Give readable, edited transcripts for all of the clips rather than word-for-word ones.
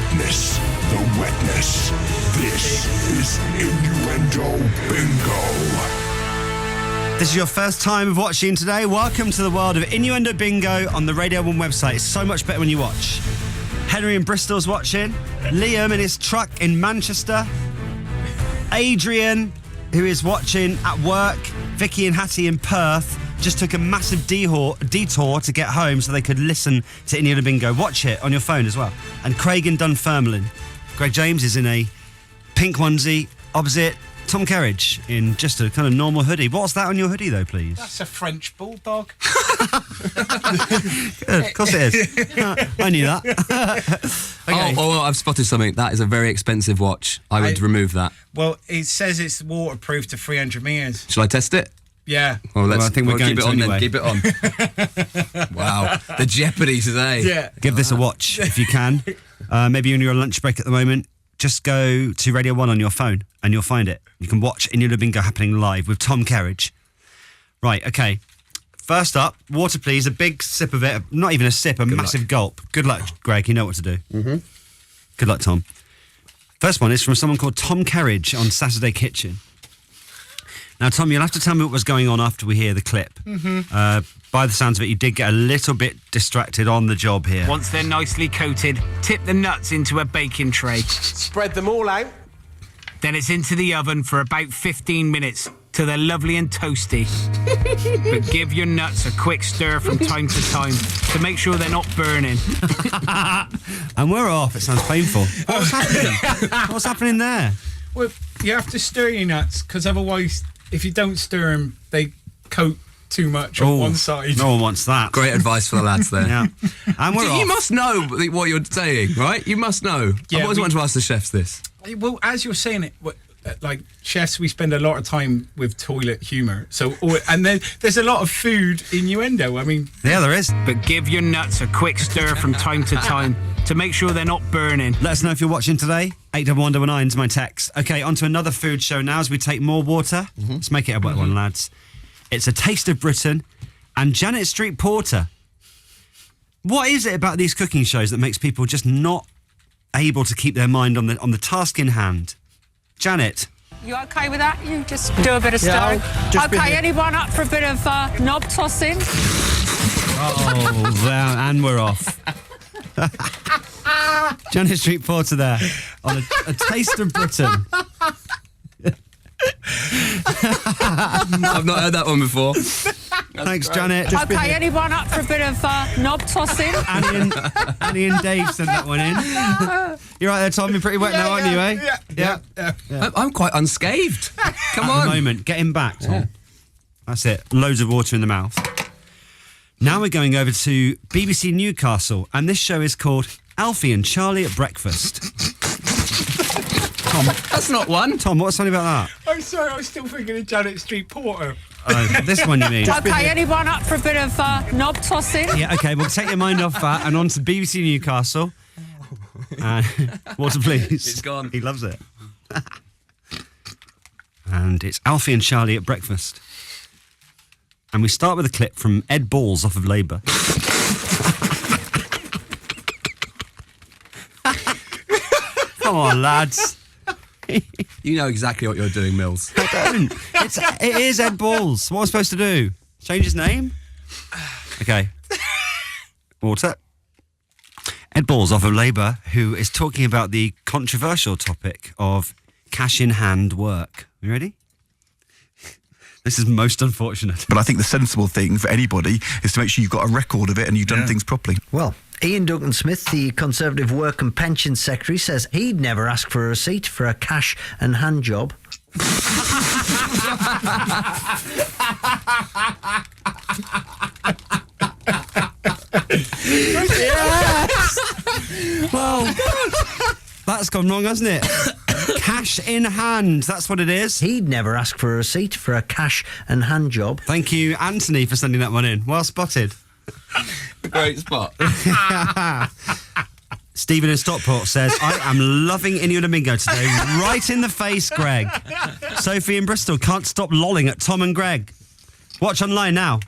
witness the wetness. This is Innuendo Bingo. This is your first time of watching today. Welcome to the world of Innuendo Bingo on the Radio 1 website. It's so much better when you watch. Henry in Bristol's watching. Liam in his truck in Manchester. Adrian, who is watching at work. Vicky and Hattie in Perth just took a massive detour to get home so they could listen to Innuendo Bingo. Watch it on your phone as well. And Craig in Dunfermline. Greg James is in a pink onesie opposite Tom Kerridge in just a kind of normal hoodie. What's that on your hoodie, though, please? That's a French bulldog. Good, of course it is. I knew that. Okay. Oh, I've spotted something. That is a very expensive watch. I would remove that. Well, it says it's waterproof to 300 metres. Shall I test it? Yeah. Well, I think we're going keep it to on anyway. then. Keep it on. Wow. The jeopardy today. Yeah. Give this a watch if you can. Maybe you're on your lunch break at the moment. Just go to Radio 1 on your phone and you'll find it. You can watch Innuendo Bingo happening live with Tom Kerridge. Right, okay. First up, water please, a big sip of it. Not even a sip, a massive gulp. Good luck, Greg, you know what to do. Mm-hmm. Good luck, Tom. First one is from someone called Tom Kerridge on Saturday Kitchen. Now, Tom, you'll have to tell me what was going on after we hear the clip. Mm-hmm. By the sounds of it, you did get a little bit distracted on the job here. Once they're nicely coated, tip the nuts into a baking tray. Spread them all out. Then it's into the oven for about 15 minutes till they're lovely and toasty. But give your nuts a quick stir from time to time to make sure they're not burning. And we're off. It sounds painful. What's happening? What's happening there? Well, you have to stir your nuts because otherwise, if you don't stir them, they coat too much on one side. No one wants that. Great advice for the lads there. Yeah. And we're off. You must know what you're saying, right? You must know. Yeah, I've always wanted to ask the chefs this. Well, as you're saying it, like chefs, we spend a lot of time with toilet humour. And then there's a lot of food innuendo. I mean, Yeah, there is. But give your nuts a quick stir from time to time to make sure they're not burning. Let us know if you're watching today. 81119 is my text. Okay, on to another food show now as we take more water. Let's make it a wet one, lads. It's A Taste of Britain and Janet Street Porter. What is it about these cooking shows that makes people just not able to keep their mind on the task in hand? Janet. You okay with that? You just do a bit of stirring. Okay, anyone up for a bit of knob tossing? Oh, and we're off. Janet Street Porter there on a Taste of Britain. I've not heard that one before. Thanks, Janet. Okay, anyone up for a bit of knob tossing? Annie and Dave sent that one in. You're right there, Tom. You're pretty wet now, aren't you, eh? Yeah. I'm quite unscathed. Come At on. the moment, get him back, Tom. That's it. Loads of water in the mouth. Now we're going over to BBC Newcastle, and this show is called Alfie and Charlie at Breakfast. Tom, That's not one. Tom, what's funny about that? I'm sorry, I was still thinking of Janet Street Porter. This one, you mean? Okay, anyone up for a bit of knob tossing? Yeah, okay, well, take your mind off that and on to BBC Newcastle. Water, please. It's gone. He loves it. And it's Alfie and Charlie at breakfast. And we start with a clip from Ed Balls off of Labour. Come on, lads. You know exactly what you're doing, Mills. I don't. It is Ed Balls. What am I supposed to do? Change his name? Okay. Water. Ed Balls off of Labour, who is talking about the controversial topic of cash in hand work. You ready? This is most unfortunate. But I think the sensible thing for anybody is to make sure you've got a record of it and you've done things properly. Well, Ian Duncan-Smith, the Conservative Work and Pension Secretary, says he'd never ask for a receipt for a cash and hand job. Yes! Well, that's gone wrong, hasn't it? Cash in hand, that's what it is. He'd never ask for a receipt for a cash and hand job. Thank you, Anthony, for sending that one in. Well spotted. Great spot. Stephen in Stockport says, I am loving Innuendo Bingo today. Right in the face, Greg. Sophie in Bristol can't stop lolling at Tom and Greg. Watch online now.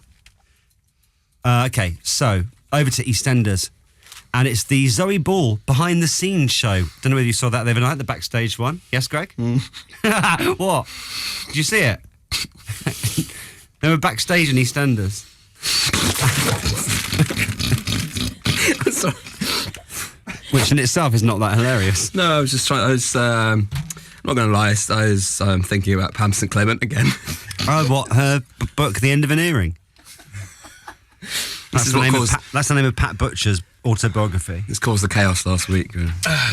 Okay, so over to EastEnders. And it's the Zoe Ball behind the scenes show. Don't know whether you saw that the other night, the Backstage one. Yes, Greg? What? Did you see it? They were backstage in EastEnders. Sorry. Which in itself is not that hilarious. No, I was just trying. I'm not going to lie. I was thinking about Pam St Clement again. Oh, what? Her book, The End of an Earring? That's the name of Pat Butcher's autobiography. This caused the chaos last week.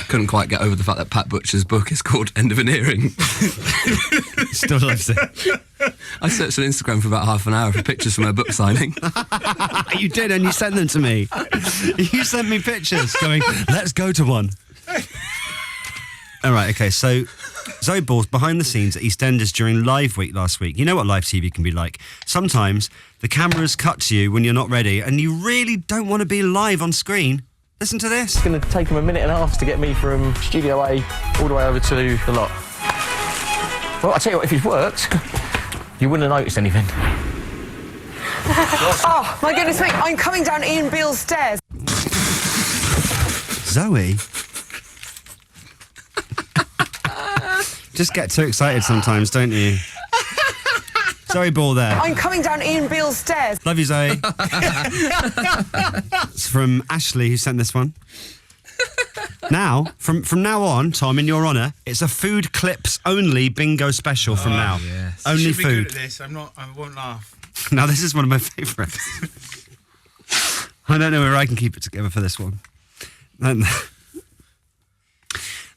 Couldn't quite get over the fact that Pat Butcher's book is called End of an Earring. Still loves it. I searched on Instagram for about half an hour for pictures from her book signing. You did, and you sent them to me. You sent me pictures going, let's go to one. All right, okay, so Zoe Ball's behind the scenes at EastEnders during Live Week last week. You know what live TV can be like. Sometimes the cameras cut to you when you're not ready and you really don't want to be live on screen. Listen to this. It's going to take him a minute and a half to get me from Studio A all the way over to the lot. Well, I tell you what, if it worked, you wouldn't have noticed anything. Oh, my goodness me, I'm coming down Ian Beale's stairs. Zoe? Just get too excited sometimes, don't you? Zoe Ball there. I'm coming down Ian Beale's stairs. Love you, Zoe. It's from Ashley who sent this one. Now, from now on, Tom, in your honour, it's a food clips only bingo special from now. Yes. Only Should be food. good at this. I won't laugh. Now, this is one of my favourites. I don't know whether I can keep it together for this one.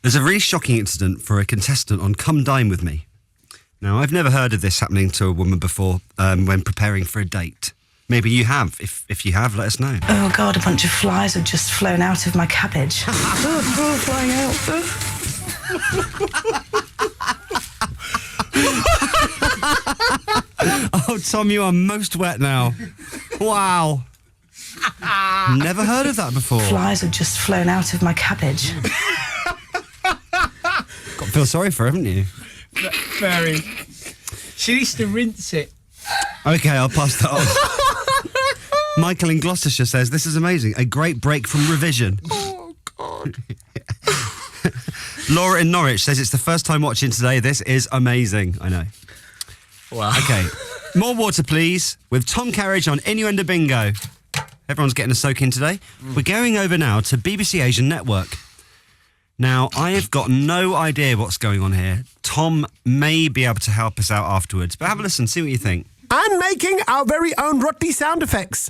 There's a really shocking incident for a contestant on Come Dine With Me. Now, I've never heard of this happening to a woman before when preparing for a date. Maybe you have. If you have, let us know. Oh, God, a bunch of flies have just flown out of my cabbage. Flying out. Oh, Tom, you are most wet now. Wow. Never heard of that before. Flies have just flown out of my cabbage. Got to feel sorry for her, haven't you? Very. She needs to rinse it. Okay, I'll pass that on. Michael in Gloucestershire says, this is amazing. A great break from revision. Oh, God. Laura in Norwich says, it's the first time watching today. This is amazing. I know. Wow. Okay. More water, please, with Tom Kerridge on Innuendo Bingo. Everyone's getting a soak in today. We're going over now to BBC Asian Network. Now, I have got no idea what's going on here. Tom may be able to help us out afterwards, but have a listen, see what you think. And making our very own roti sound effects.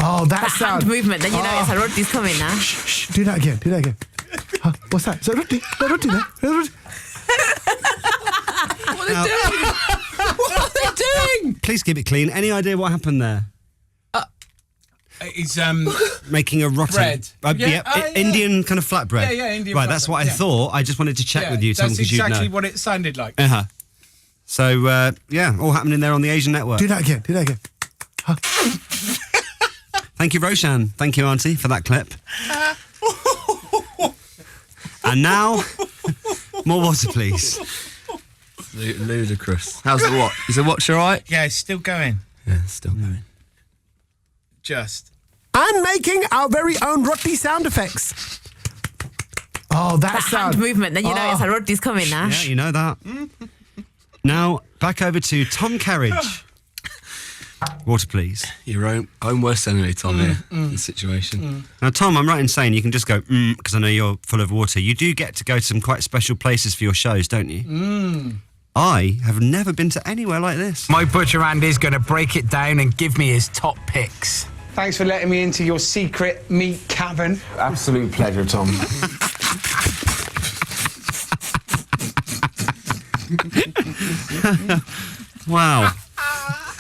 Oh, that sound. Hand movement, then you know it's a roti's coming now. Shh, do that again, Huh, what's that? Is that roti? Is that roti there? What are they doing? What are they doing? Please keep it clean. Any idea what happened there? It's making a roti. bread. Yeah. Indian kind of flatbread. Yeah, Indian Right, that's flatbread, what I thought. I just wanted to check with you, Tom, That's because you'd know. exactly what it sounded like. Uh-huh. So, all happening there on the Asian Network. Do that again, Huh. Thank you, Roshan. Thank you, Auntie, for that clip. And now, more water, please. Ludicrous. How's the watch? Is the watch all right? Yeah, it's still going. Yeah, it's still going. Just. And making our very own roti sound effects. Oh, that sound. Hand movement, then you know it's a roti's coming now. Yeah, you know that. Now, back over to Tom Kerridge. Water, please. Your own worst enemy, Tom, here, in this situation. Now, Tom, I'm right in saying you can just go, because I know you're full of water. You do get to go to some quite special places for your shows, don't you? I have never been to anywhere like this. My butcher Andy's going to break it down and give me his top picks. Thanks for letting me into your secret meat cavern. Absolute pleasure, Tom. Wow.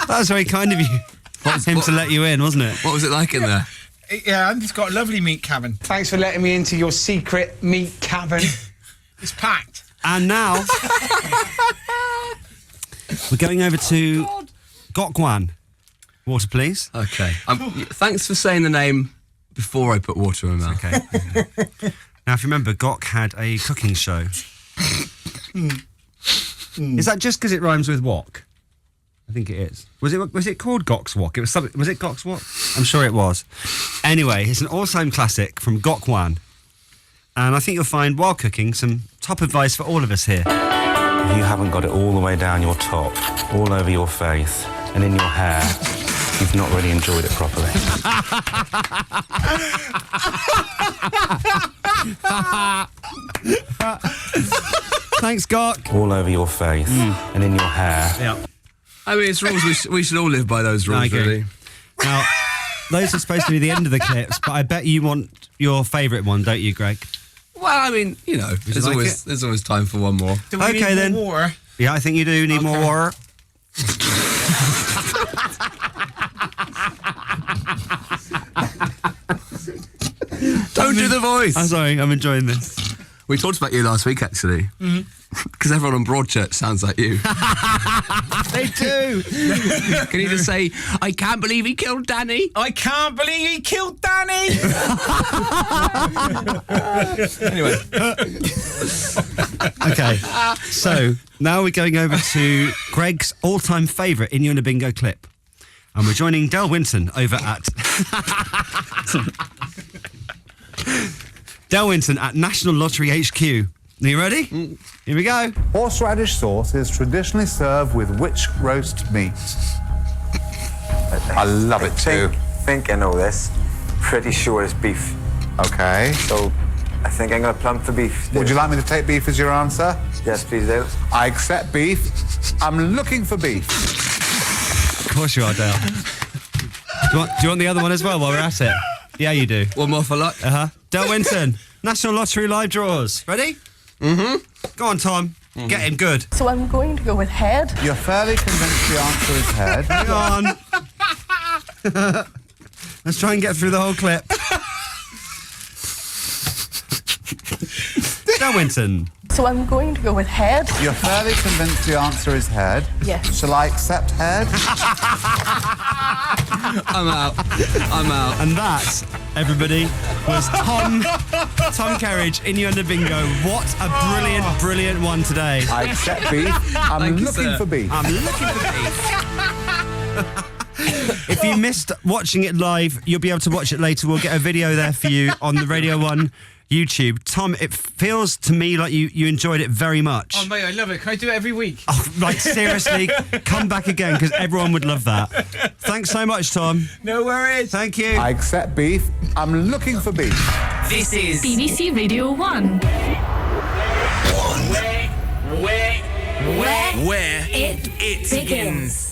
That was very kind of you. Him to let you in, wasn't it? What was it like in there? Yeah, Andy's got a lovely meat cavern. Thanks for letting me into your secret meat cavern. It's packed. And now, we're going over to Gokwan. Water, please. Okay. Thanks for saying the name before I put water in my mouth. Okay. Now, if you remember, Gok had a cooking show. Is that just because it rhymes with wok? I think it is. Was it called Gok's Wok? It was something. Was it Gok's Wok? I'm sure it was. Anyway, it's an all-time classic from Gokwan. And I think you'll find, while cooking, some top advice for all of us here. If you haven't got it all the way down your top, all over your face, and in your hair, you've not really enjoyed it properly. Thanks, Gok. All over your face, and in your hair. Yeah. I mean, it's rules. We should all live by those rules, really. Now, those are supposed to be the end of the clips, but I bet you want your favourite one, don't you, Greg? Well, I mean, you know, there's always time for one more. Do we need more water? Yeah, I think you do need more water. Don't do the voice. I'm sorry, I'm enjoying this. We talked about you last week, actually. Because everyone on Broadchurch sounds like you. They do. Can you just say, I can't believe he killed Danny? I can't believe he killed Danny! Anyway. Okay, so now we're going over to Greg's all-time favourite Innuendo Bingo clip. And we're joining Del Winton over at... Del Winton at National Lottery HQ. Are you ready? Here we go. Horseradish sauce is traditionally served with which roast meat? I love it too. I think I know this. Pretty sure it's beef. Okay. So I think I'm going to plump for beef. Would you like me to take beef as your answer? Yes, please do. I accept beef. I'm looking for beef. Of course you are, Dale. Do you want the other one as well while we're at it? Yeah, you do. One more for luck. Del Winton, National Lottery live draws. Ready? Go on, Tom. Get him good. So I'm going to go with head. You're fairly convinced the answer is head. Hang on. Let's try and get through the whole clip. Del Winton. So I'm going to go with head. You're fairly convinced the answer is head. Yes. Shall I accept head? I'm out. And that, everybody, was Tom Kerridge, Innuendo Bingo. What a brilliant one today. I accept beef. I'm looking for beef. I'm looking for beef. If you missed watching it live, you'll be able to watch it later. We'll get a video there for you on the Radio 1 YouTube. Tom, it feels to me like you enjoyed it very much. Oh, mate, I love it. Can I do it every week? Oh, like, seriously, come back again, because everyone would love that. Thanks so much, Tom. No worries. Thank you. I accept beef. I'm looking for beef. This is BBC Radio 1. Where it begins.